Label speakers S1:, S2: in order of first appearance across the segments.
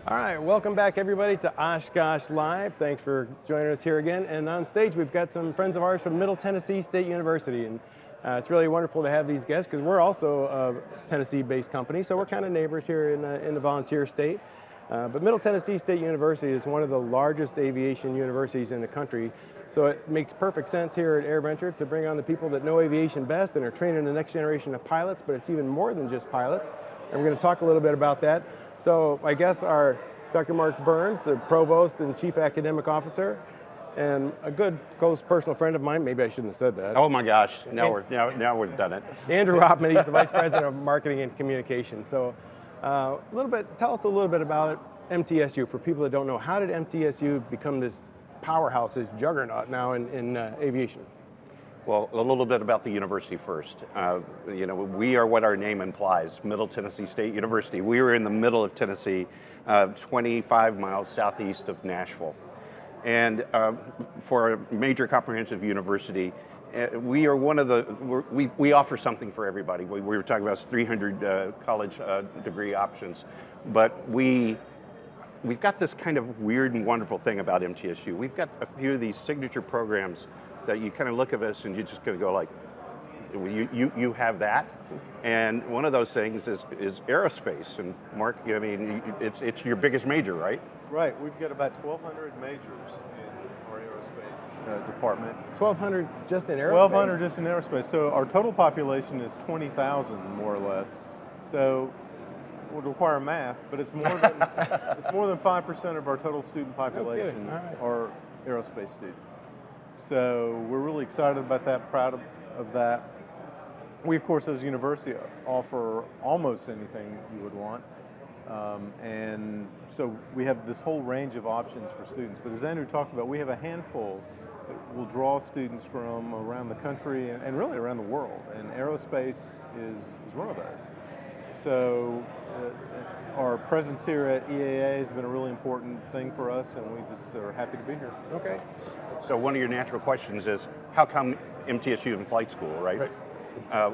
S1: All right, welcome back everybody to Oshkosh Live. Thanks for joining us here again. And on stage we've got some friends of ours from Middle Tennessee State University. And it's really wonderful to have these guests because we're also a Tennessee-based company, so we're kind of neighbors here in the volunteer state. But Middle Tennessee State University is one of the largest aviation universities in the country. So it makes perfect sense here at Airventure to bring on the people that know aviation best and are training the next generation of pilots, but it's even more than just pilots. And we're going to talk a little bit about that. So I guess our Dr. Mark Byrnes, the Provost and Chief Academic Officer, and a good close personal friend of mine, maybe I shouldn't have said that.
S2: Oh my gosh, now we've done it.
S1: Andrew Oppmann, he's the Vice President of Marketing and Communications. So tell us a little bit about MTSU for people that don't know. How did MTSU become this powerhouse, this juggernaut now in aviation?
S2: Well, a little bit about the university first. We are what our name implies, Middle Tennessee State University. We were in the middle of Tennessee, 25 miles southeast of Nashville. And for a major comprehensive university, we are one of the, we offer something for everybody. We were talking about 300 college degree options, but we've got this kind of weird and wonderful thing about MTSU. We've got a few of these signature programs that you kind of look at us and you're just going to go like, you have that? And one of those things is aerospace. And Mark, I mean, it's your biggest major, right?
S3: Right, we've got about 1,200 majors in our aerospace department.
S1: 1,200 just in aerospace?
S3: 1,200 just in aerospace. So our total population is 20,000 more or less. So it would require math, but it's more than it's more than 5% of our total student population are aerospace students. So we're really excited about that, proud of that. We, of course, as a university, offer almost anything you would want. And so we have this whole range of options for students. But as Andrew talked about, we have a handful that will draw students from around the country and really around the world. And aerospace is one of those. So our presence here at EAA has been a really important thing for us, and we just are happy to be here.
S1: Okay.
S2: So one of your natural questions is, how come MTSU in flight school, right?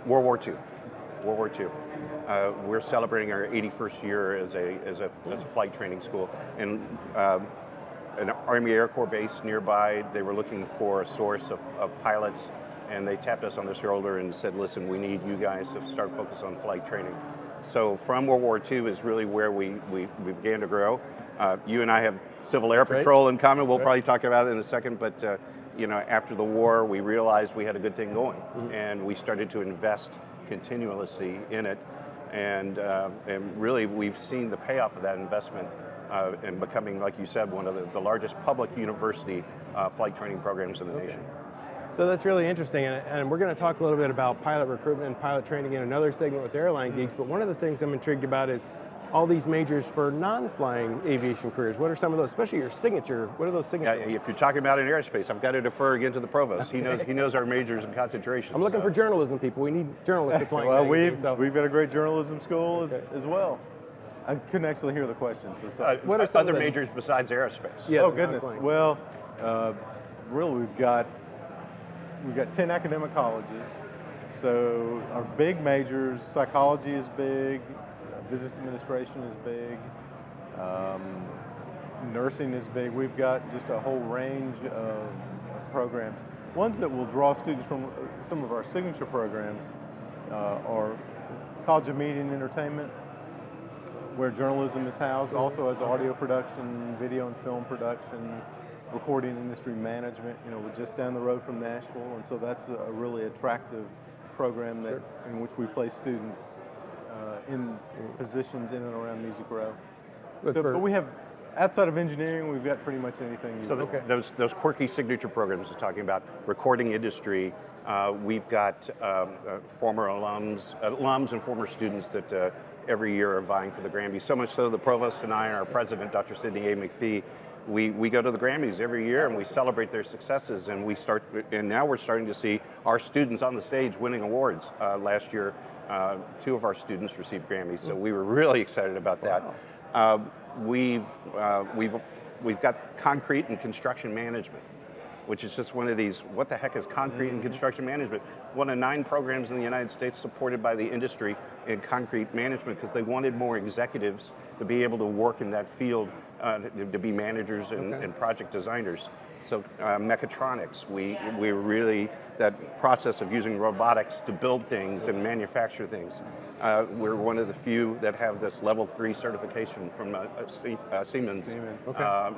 S2: World War II. World War II. We're celebrating our 81st year as a flight training school. And an Army Air Corps base nearby, they were looking for a source of pilots, and they tapped us on the shoulder and said, listen, we need you guys to start focus on flight training. So from World War II is really where we began to grow. You and I have Civil Air Patrol in common. We'll probably talk about it in a second, but after the war, we realized we had a good thing going, and we started to invest continuously in it, and really we've seen the payoff of that investment in becoming, like you said, one of the largest public university flight training programs in the nation.
S1: So that's really interesting, and we're going to talk a little bit about pilot recruitment and pilot training in another segment with Airline Geeks, but one of the things I'm intrigued about is all these majors for non-flying aviation careers. What are some of those, especially your signature, what are those signature ones?
S2: If you're talking about in airsppace, I've got to defer again to the provost. He knows our majors and concentrations.
S1: I'm looking for journalism people. We need journalists to fly.
S3: Well, we've got a great journalism school as well. I couldn't actually hear the question. So
S2: what are some other majors besides aerospace?
S3: Yeah, oh goodness. Well, really we've got 10 academic colleges. So our big majors, psychology is big, business administration is big, nursing is big. We've got just a whole range of programs. Ones that will draw students from some of our signature programs are College of Media and Entertainment, where journalism is housed, also has audio production, video and film production, recording industry management. We're just down the road from Nashville, and so that's a really attractive program in which we place students in positions in and around Music Row. But we have, outside of engineering, we've got pretty much anything.
S2: So those quirky signature programs we're talking about, recording industry, we've got former alums and former students that every year are vying for the Grammys. So much so the provost and I and our president, Dr. Sidney A. McPhee, we go to the Grammys every year and we celebrate their successes, and now we're starting to see our students on the stage winning awards. Last year, 2 of our students received Grammys, so we were really excited about that. We've got concrete and construction management. which is just one of these, what the heck is concrete and construction management? One of 9 programs in the United States supported by the industry in concrete management because they wanted more executives to be able to work in that field, to be managers and project designers. So mechatronics, we really, that process of using robotics to build things and manufacture things. We're one of the few that have this level 3 certification from Siemens.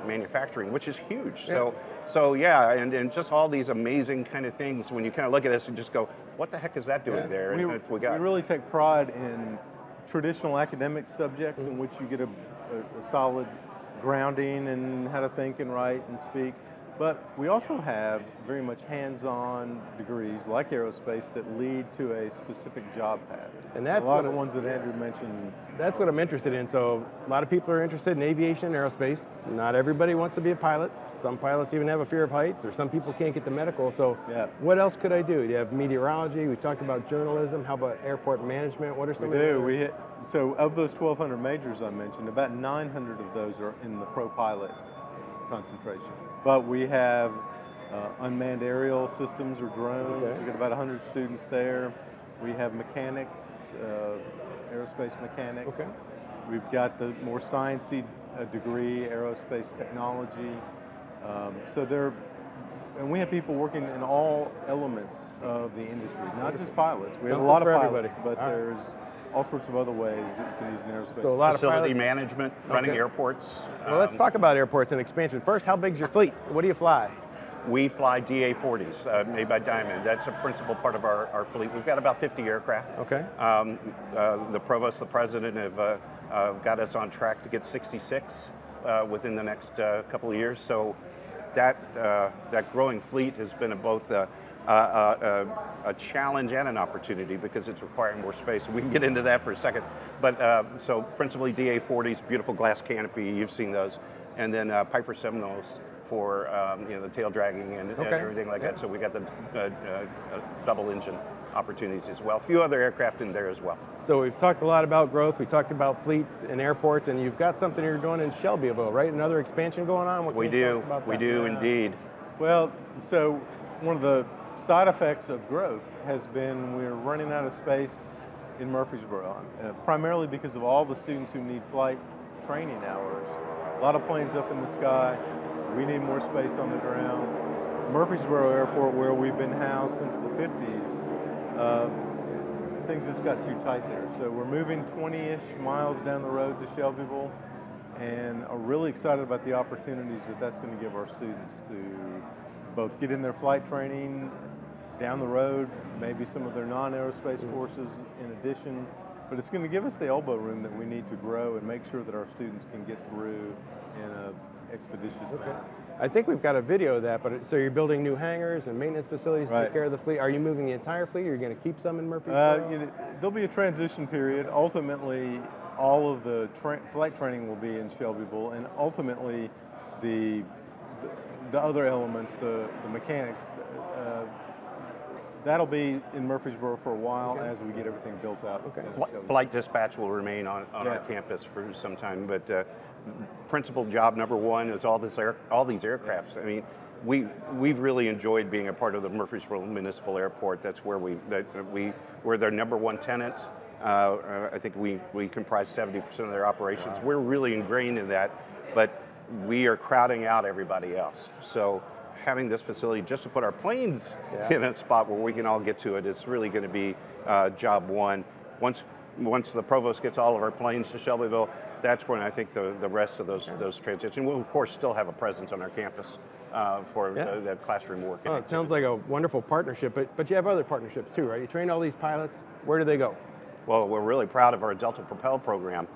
S2: Manufacturing, which is huge.
S1: Yeah.
S2: So yeah, and just all these amazing kind of things, when you kind of look at us and just go, what the heck is that doing there?
S3: We really take pride in traditional academic subjects in which you get a solid grounding in how to think and write and speak. But we also have very much hands-on degrees, like aerospace, that lead to a specific job path.
S1: And that's
S3: a lot of the ones that Andrew mentioned.
S1: That's what I'm interested in. So a lot of people are interested in aviation and aerospace. Not everybody wants to be a pilot. Some pilots even have a fear of heights, or some people can't get to medical. So what else could I do? You have meteorology. We talked about journalism. How about airport management? What are some
S3: So of those 1,200 majors I mentioned, about 900 of those are in the pro pilot concentration. But we have unmanned aerial systems or drones. We've got about 100 students there. We have mechanics, aerospace mechanics. We've got the more sciencey degree, aerospace technology. And we have people working in all elements of the industry, not just pilots. We have a lot of pilots, but there's all sorts of other ways that you can use in aerospace.
S1: So a lot
S2: facility
S1: of
S2: management, running airports.
S1: Well, let's talk about airports and expansion. First, how big's your fleet? What do you fly?
S2: We fly DA-40s, made by Diamond. That's a principal part of our fleet. We've got about 50 aircraft. The provost, the president have got us on track to get 66 within the next couple of years. So that growing fleet has been both a challenge and an opportunity because it's requiring more space. We can get into that for a second. But so principally DA-40s, beautiful glass canopy, you've seen those. And then Piper Seminoles for the tail dragging and everything like that. So we got the double engine opportunities as well. A few other aircraft in there as well.
S1: So we've talked a lot about growth. We talked about fleets and airports, and you've got something you're doing in Shelbyville, right? Another expansion going on?
S2: We do indeed.
S3: Well, so one of the side effects of growth has been we're running out of space in Murfreesboro, primarily because of all the students who need flight training hours. A lot of planes up in the sky. We need more space on the ground. Murfreesboro Airport, where we've been housed since the 50s, things just got too tight there. So we're moving 20-ish miles down the road to Shelbyville, and are really excited about the opportunities that that's going to give our students to both get in their flight training down the road, maybe some of their non-aerospace courses in addition, but it's going to give us the elbow room that we need to grow and make sure that our students can get through in a expeditious manner.
S1: I think we've got a video of that, but so you're building new hangars and maintenance facilities to take care of the fleet. Are you moving the entire fleet, or are you going to keep some in Murfreesboro?
S3: There'll be a transition period. Ultimately, all of the flight training will be in Shelbyville, and ultimately the other elements, the mechanics, that'll be in Murfreesboro for a while as we get everything built out.
S2: Flight dispatch will remain on our campus for some time, but principal job number one is all these aircrafts. I mean, we've really enjoyed being a part of the Murfreesboro Municipal Airport. That's where we're their number one tenant. I think we comprise 70% of their operations. Wow. We're really ingrained in that, but we are crowding out everybody else. So having this facility just to put our planes in a spot where we can all get to it, it's really going to be job one. Once the provost gets all of our planes to Shelbyville, that's when I think the rest of those transition. We'll of course still have a presence on our campus for that classroom work.
S1: Oh, it sounds like a wonderful partnership, but you have other partnerships too, right? You train all these pilots. Where do they go?
S2: Well, we're really proud of our Delta Propel program.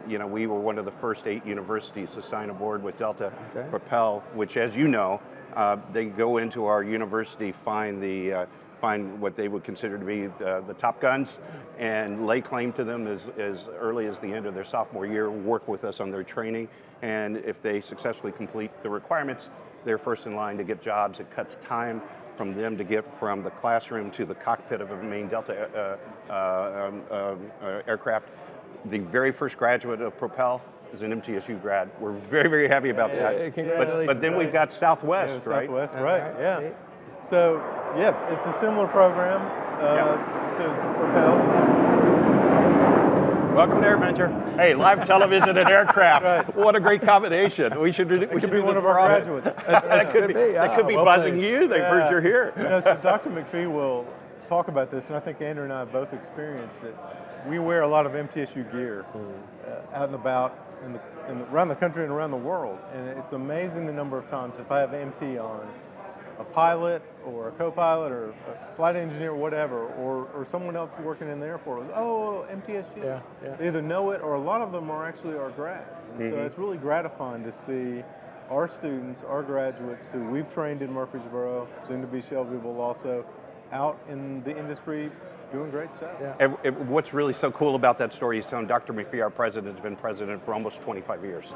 S2: We were one of the first 8 universities to sign aboard with Delta Propel, which, as you know, they go into our university, find what they would consider to be the top guns, and lay claim to them as early as the end of their sophomore year, work with us on their training, and if they successfully complete the requirements, they're first in line to get jobs. It cuts time from them to get from the classroom to the cockpit of a main Delta aircraft. The very first graduate of Propel is an MTSU grad. We're very, very happy about that.
S1: Congratulations.
S2: But then we've got Southwest, right?
S3: Southwest, right? Yeah. So yeah, it's a similar program to Propel.
S1: Welcome to Airventure.
S2: Hey, live television and aircraft.
S3: Right.
S2: What a great combination. We should do. We should
S3: be
S2: do
S3: one
S2: this
S3: of our
S2: more often.
S3: graduates.
S2: That could be
S1: well
S2: buzzing
S1: played.
S2: you. They've heard you're here.
S3: So Dr. McPhee will talk about this, and I think Andrew and I have both experienced it. We wear a lot of MTSU gear out and about around the country and around the world, and it's amazing the number of times if I have MT on, a pilot or a co-pilot or a flight engineer, whatever, or someone else working in the airport goes, oh, MTSU.
S1: Yeah.
S3: They either know it or a lot of them are actually our grads. And so it's really gratifying to see our students, our graduates who we've trained in Murfreesboro, soon to be Shelbyville also, out in the industry doing great stuff.
S1: Yeah.
S2: And what's really so cool about that story is telling Dr. McPhee, our president, has been president for almost 25 years.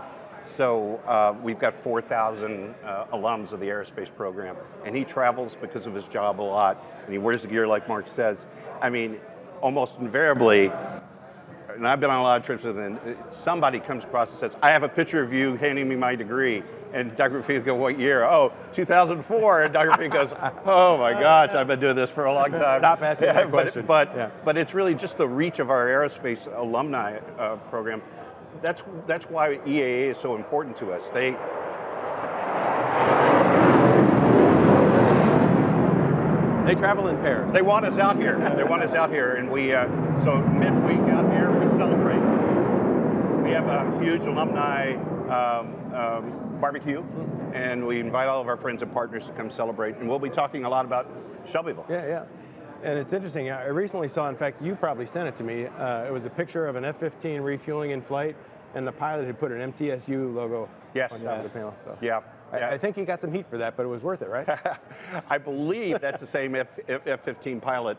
S2: So we've got 4,000 alums of the aerospace program, and he travels because of his job a lot, and he wears the gear like Mark says. I mean, almost invariably, and I've been on a lot of trips with him, somebody comes across and says, I have a picture of you handing me my degree. And Dr. McPhee goes, what year? Oh, 2004. And Dr. McPhee goes, oh my gosh, I've been doing this for a long time.
S1: Stop asking that question.
S2: But it's really just the reach of our aerospace alumni program. That's why EAA is so important to us.
S1: They travel in pairs.
S2: They want us out here. They want us out here, and we so midweek out here we celebrate. We have a huge alumni barbecue, and we invite all of our friends and partners to come celebrate. And we'll be talking a lot about Shelbyville.
S1: Yeah. And it's interesting. I recently saw, in fact, you probably sent it to me. It was a picture of an F-15 refueling in flight, and the pilot had put an MTSU logo on top of the panel. So
S2: Yeah.
S1: I think he got some heat for that, but it was worth it, right?
S2: I believe that's the same F-15 pilot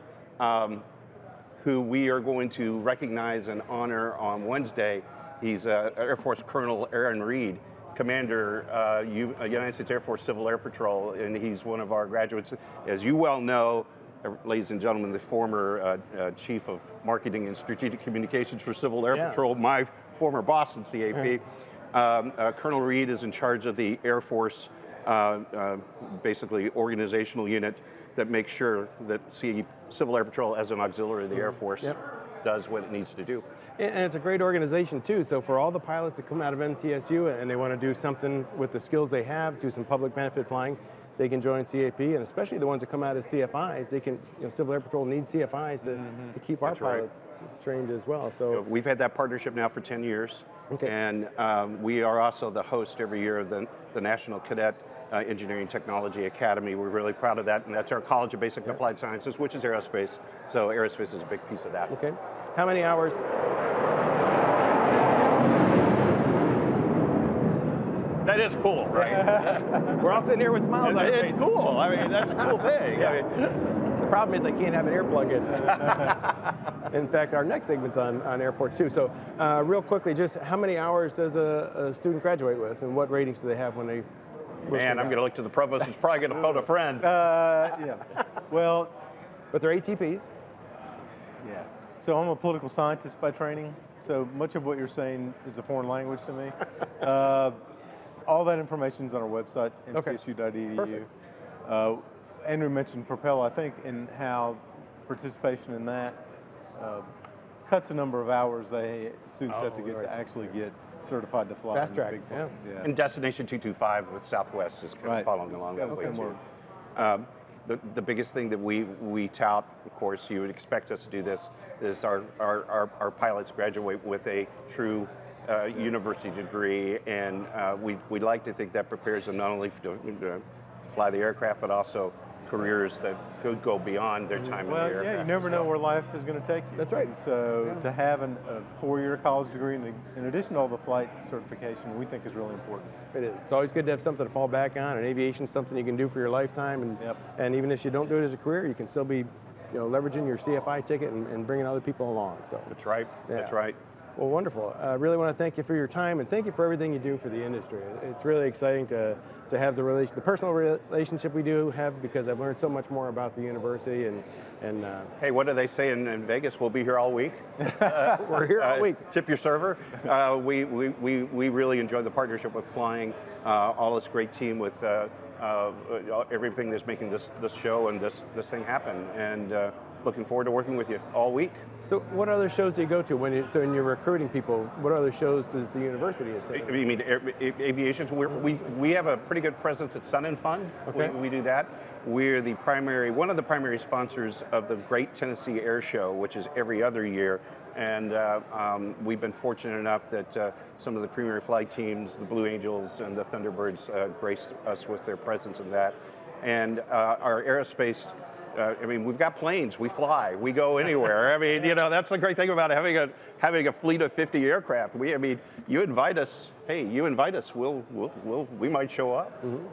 S2: who we are going to recognize and honor on Wednesday. He's Air Force Colonel Aaron Reed, Commander, United States Air Force Civil Air Patrol, and he's one of our graduates. As you well know, ladies and gentlemen, the former Chief of Marketing and Strategic Communications for Civil Air Patrol, my former boss in CAP. Colonel Reed is in charge of the Air Force, basically organizational unit that makes sure that Civil Air Patrol, as an auxiliary of the Air Force, does what it needs to do.
S1: And it's a great organization too. So for all the pilots that come out of MTSU and they want to do something with the skills they have, do some public benefit flying, they can join CAP, and especially the ones that come out as CFIs, they can, Civil Air Patrol needs CFIs to keep our pilots trained as well. So
S2: we've had that partnership now for 10 years.
S1: Okay.
S2: And we are also the host every year of the National Cadet Engineering Technology Academy. We're really proud of that, and that's our College of Basic and Applied Sciences, which is aerospace. So aerospace is a big piece of that.
S1: Okay. How many hours?
S2: That is cool, right?
S1: We're all sitting here with smiles on our
S2: It's
S1: faces.
S2: cool. I mean, that's a cool thing. I mean,
S1: The problem is I can't have an earplug in. In fact, our next segment's on airports too. So real quickly, just how many hours does a student graduate with, and what ratings do they have when they
S2: man, I'm going to look to the provost who's probably going to phone a friend.
S3: Well,
S1: but they're ATPs.
S3: yeah. So I'm a political scientist by training, so much of what you're saying is a foreign language to me. All that information is on our website, mtsu.edu.
S1: Perfect.
S3: Andrew mentioned Propel, I think, in how participation in that cuts the number of hours students have to get to actually get certified to fly.
S1: Fast track,
S3: big flights. Yeah.
S2: And Destination 225 with Southwest is kind of following along that way too. The biggest thing that we tout, of course, you would expect us to do this, is our pilots graduate with a true university degree, and we'd like to think that prepares them not only to fly the aircraft, but also careers that could go beyond their time in the aircraft.
S3: Yeah, you never know where life is going to take you.
S1: That's right.
S3: And so to have a 4-year college degree in addition to all the flight certification, we think is really important.
S1: It is. It's always good to have something to fall back on, and aviation is something you can do for your lifetime, and even if you don't do it as a career, you can still be leveraging your CFI ticket and bringing other people along. So
S2: That's right.
S1: Yeah.
S2: That's right.
S1: Well, wonderful. I really want to thank you for your time, and thank you for everything you do for the industry. It's really exciting to have the personal relationship we do have, because I've learned so much more about the university, And
S2: hey, what do they say in Vegas? We'll be here all week.
S1: we're here all week.
S2: Tip your server. We really enjoy the partnership with flying. All this great team with everything that's making this show and this thing happen. And looking forward to working with you all week.
S1: So what other shows do you go to when you're recruiting people? What other shows does the university attend?
S2: You mean aviation? We have a pretty good presence at Sun and Fun.
S1: Okay.
S2: We do that. We're one of the primary sponsors of the Great Tennessee Air Show, which is every other year. And we've been fortunate enough that some of the premier flight teams, the Blue Angels and the Thunderbirds, graced us with their presence in that. And our aerospace, I mean, we've got planes, we fly, we go anywhere. I mean, you know, that's the great thing about having a fleet of 50 aircraft. I mean, you invite us, hey, you invite us, we might show up.
S1: Mm-hmm.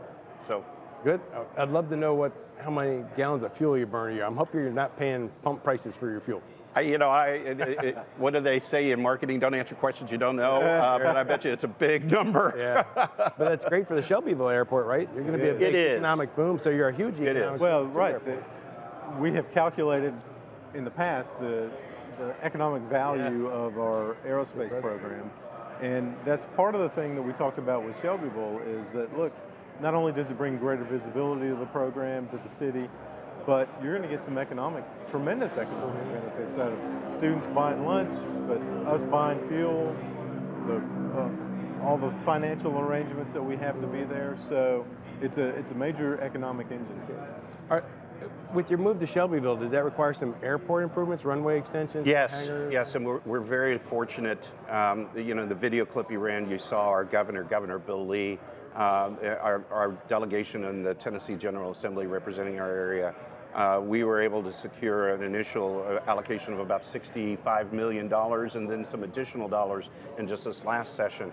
S2: So.
S1: Good. I'd love to know how many gallons of fuel you burn a year. I'm hoping you're not paying pump prices for your fuel.
S2: What do they say in marketing? Don't answer questions you don't know. But I bet you it's a big number.
S1: Yeah. But that's great for the Shelbyville airport, right? You're going to be a big economic boom, so you're a huge economic boom.
S3: Well, right. We have calculated in the past the economic value of our aerospace program. And that's part of the thing that we talked about with Shelbyville is that, look, not only does it bring greater visibility to the program, to the city, but you're going to get some tremendous economic benefits out of students buying lunch, but us buying fuel, all the financial arrangements that we have to be there. So it's a major economic engine.
S1: All right. With your move to Shelbyville, does that require some airport improvements, runway extensions?
S2: Yes,
S1: hangars?
S2: yes, and we're very fortunate. You know, the video clip you ran, you saw our Governor Bill Lee, our delegation in the Tennessee General Assembly representing our area. We were able to secure an initial allocation of about $65 million and then some additional dollars in just this last session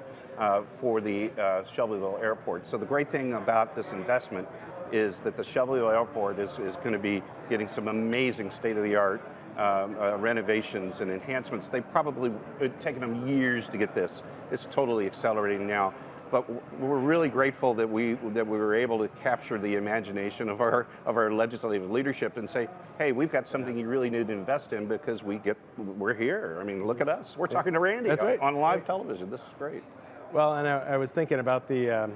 S2: for the Shelbyville Airport. So the great thing about this investment is that the Shelbyville Airport is going to be getting some amazing state-of-the-art renovations and enhancements. They've probably taken them years to get this. It's totally accelerating now. But we're really grateful that we were able to capture the imagination of our legislative leadership and say, hey, we've got something you really need to invest in because we're here. I mean, look at us. We're talking to Randy on live television. This is great.
S1: Well, and I was thinking about the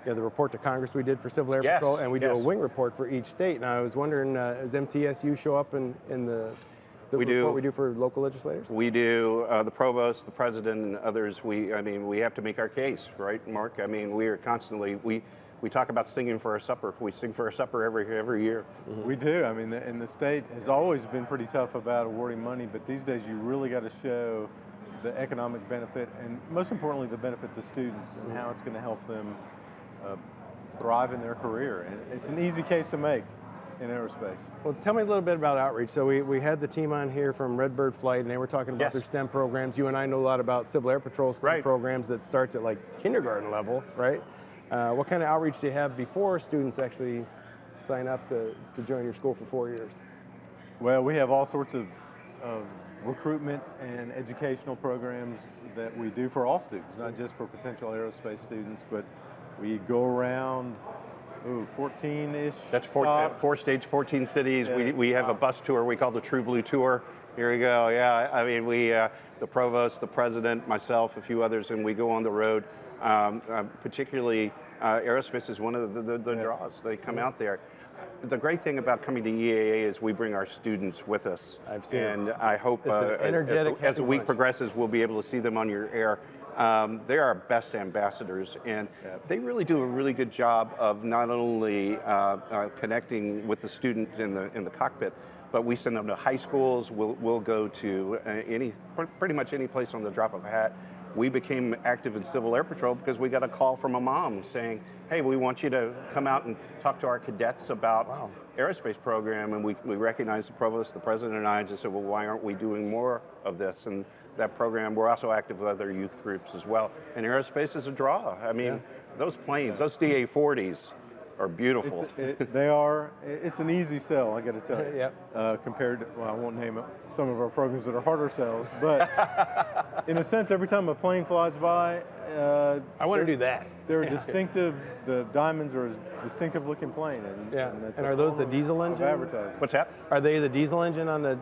S1: report to Congress we did for Civil Air Patrol, and we do a wing report for each state. And I was wondering, does MTSU show up in the report we do for local legislators?
S2: We do. The provost, the president, and others. We have to make our case, right, Mark? I mean, we are constantly we talk about singing for our supper. We sing for our supper every year.
S3: Mm-hmm. We do. I mean, and the state has always been pretty tough about awarding money, but these days you really got to show the economic benefit and, most importantly, the benefit to students and how it's going to help them thrive in their career. And it's an easy case to make in aerospace.
S1: Well, tell me a little bit about outreach. So we had the team on here from Redbird Flight, and they were talking about their STEM programs. You and I know a lot about Civil Air Patrol STEM programs that starts at like kindergarten level, right? What kind of outreach do you have before students actually sign up to join your school for 4 years?
S3: Well, we have all sorts of recruitment and educational programs that we do for all students, not just for potential aerospace students, but we go around 14-ish.
S2: That's four states, 14 cities. Yeah, we have a bus tour we call the True Blue Tour. Here we go. Yeah, I mean, the provost, the president, myself, a few others, and we go on the road. Particularly, aerospace is one of the draws. They come out there. The great thing about coming to EAA is we bring our students with us.
S1: I've seen
S2: and I hope as the week progresses, we'll be able to see them on your air. They are our best ambassadors, and they really do a really good job of not only connecting with the student in the cockpit, but we send them to high schools. We'll go to pretty much any place on the drop of a hat. We became active in Civil Air Patrol because we got a call from a mom saying, hey, we want you to come out and talk to our cadets about aerospace program. And we recognized the provost, the president, and I just said, well, why aren't we doing more of this? And that program, we're also active with other youth groups as well. And aerospace is a draw. I mean, those planes, those DA-40s, are beautiful.
S3: They are. It's an easy sell, I got to tell you.
S1: Yep.
S3: Compared to, well, I won't name it, some of our programs that are harder sells, but in a sense, every time a plane flies by,
S1: I want to do that.
S3: They're distinctive. The Diamonds are a distinctive looking plane, and that's
S1: and are those the diesel engine?
S3: Advertising.
S2: What's that?
S1: Are they the diesel engine on the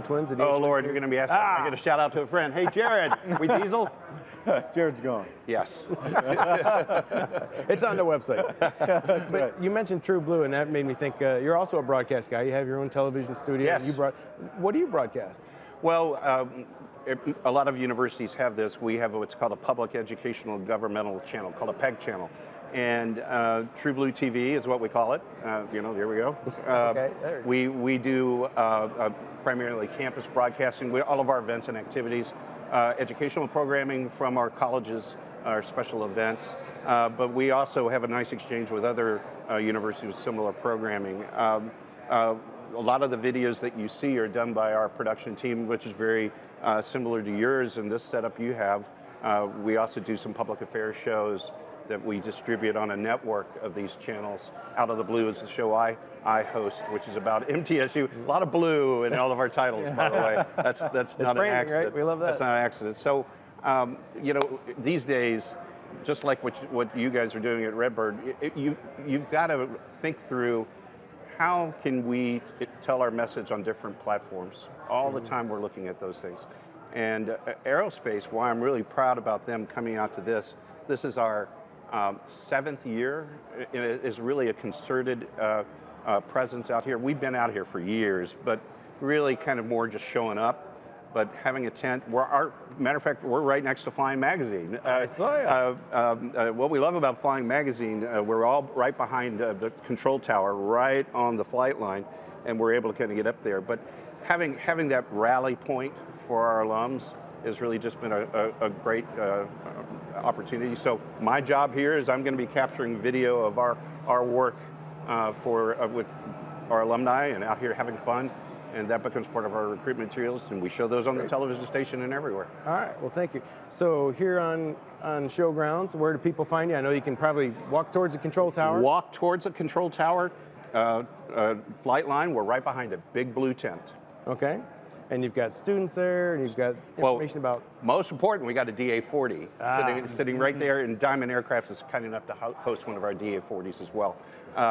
S1: Twins?
S2: Oh Lord, you're going to be asking. I get a shout out to a friend. Hey Jared, we diesel?
S3: Jared's gone.
S2: Yes.
S1: It's on the website.
S3: That's right.
S1: You mentioned True Blue, and that made me think. You're also a broadcast guy. You have your own television studio.
S2: Yes.
S1: What do you broadcast?
S2: Well, a lot of universities have this. We have what's called a public educational governmental channel, called a PEG channel. And True Blue TV is what we call it. There we go.
S1: Okay.
S2: We do primarily campus broadcasting. All of our events and activities, educational programming from our colleges, our special events. But we also have a nice exchange with other universities with similar programming. A lot of the videos that you see are done by our production team, which is very similar to yours and this setup you have. We also do some public affairs shows that we distribute on a network of these channels. Out of the Blue is the show I host, which is about MTSU. A lot of blue in all of our titles, by the way. That's not an accident.
S1: Right? We love that.
S2: That's not an accident. So, these days, just like what you guys are doing at Redbird, you've got to think through how can we tell our message on different platforms. All the time we're looking at those things. And aerospace, why I'm really proud about them coming out to this is our 7th year. It is really a concerted presence out here. We've been out here for years, but really kind of more just showing up. But having a tent, matter of fact, we're right next to Flying Magazine.
S1: I saw you.
S2: What we love about Flying Magazine, we're all right behind the control tower, right on the flight line, and we're able to kind of get up there. But having that rally point for our alums has really just been a great opportunity. So my job here is I'm going to be capturing video of our work with our alumni and out here having fun. And that becomes part of our recruitment materials, and we show those on the television station and everywhere.
S1: All right, well, thank you. So here on Showgrounds, where do people find you? I know you can probably walk towards the control tower.
S2: Walk towards the control tower, flight line, we're right behind a big blue tent.
S1: Okay, and you've got students there, and you've got information about...
S2: Most important, we got a DA-40 sitting right there, and Diamond Aircraft is kind enough to host one of our DA-40s as well.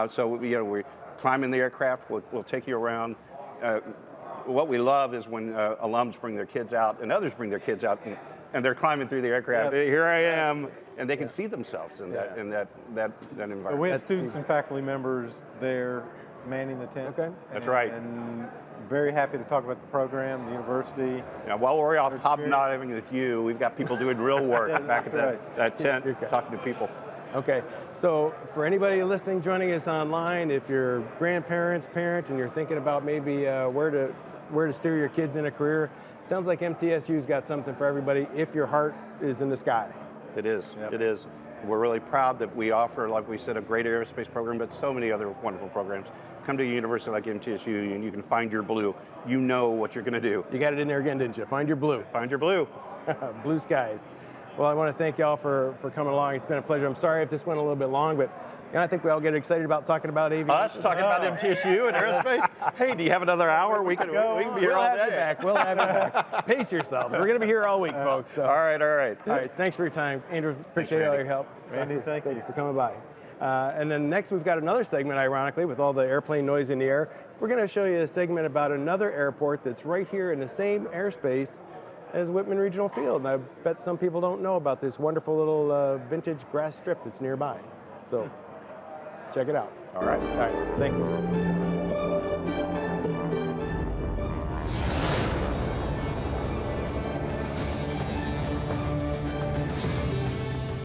S2: So we're climbing the aircraft, we'll take you around. What we love is when alums bring their kids out and others bring their kids out and they're climbing through the aircraft. Yep. Here I am, and they can see themselves in that environment.
S3: So we have students and faculty members there manning the tent.
S1: Okay,
S2: that's right.
S3: And very happy to talk about the program, the university.
S2: Yeah, while we're off hobnobbing with you, we've got people doing real work back at that tent, talking to people.
S1: Okay, so for anybody listening, joining us online, if you're grandparents, parents, and you're thinking about maybe where to steer your kids in a career, sounds like MTSU's got something for everybody if your heart is in the sky.
S2: It is, it is. We're really proud that we offer, like we said, a great aerospace program, but so many other wonderful programs. Come to a university like MTSU and you can find your blue. You know what you're going to do.
S1: You got it in there again, didn't you? Find your blue.
S2: Find your blue.
S1: Blue skies. Well, I want to thank y'all for coming along. It's been a pleasure. I'm sorry if this went a little bit long, but I think we all get excited about talking about aviation.
S2: Us talking about MTSU and aerospace? Hey, do you have another hour? We can be here all day.
S1: We'll have you back. Pace yourself. We're going to be here all week, folks. So.
S2: All right.
S1: All right. Thanks for your time. Andrew, appreciate all your help.
S3: Randy, thank you
S1: for coming by. And then next we've got another segment, ironically, with all the airplane noise in the air. We're going to show you a segment about another airport that's right here in the same airspace as Whitman Regional Field. And I bet some people don't know about this wonderful little vintage grass strip that's nearby. So check it out.
S2: All right.
S1: Thank you.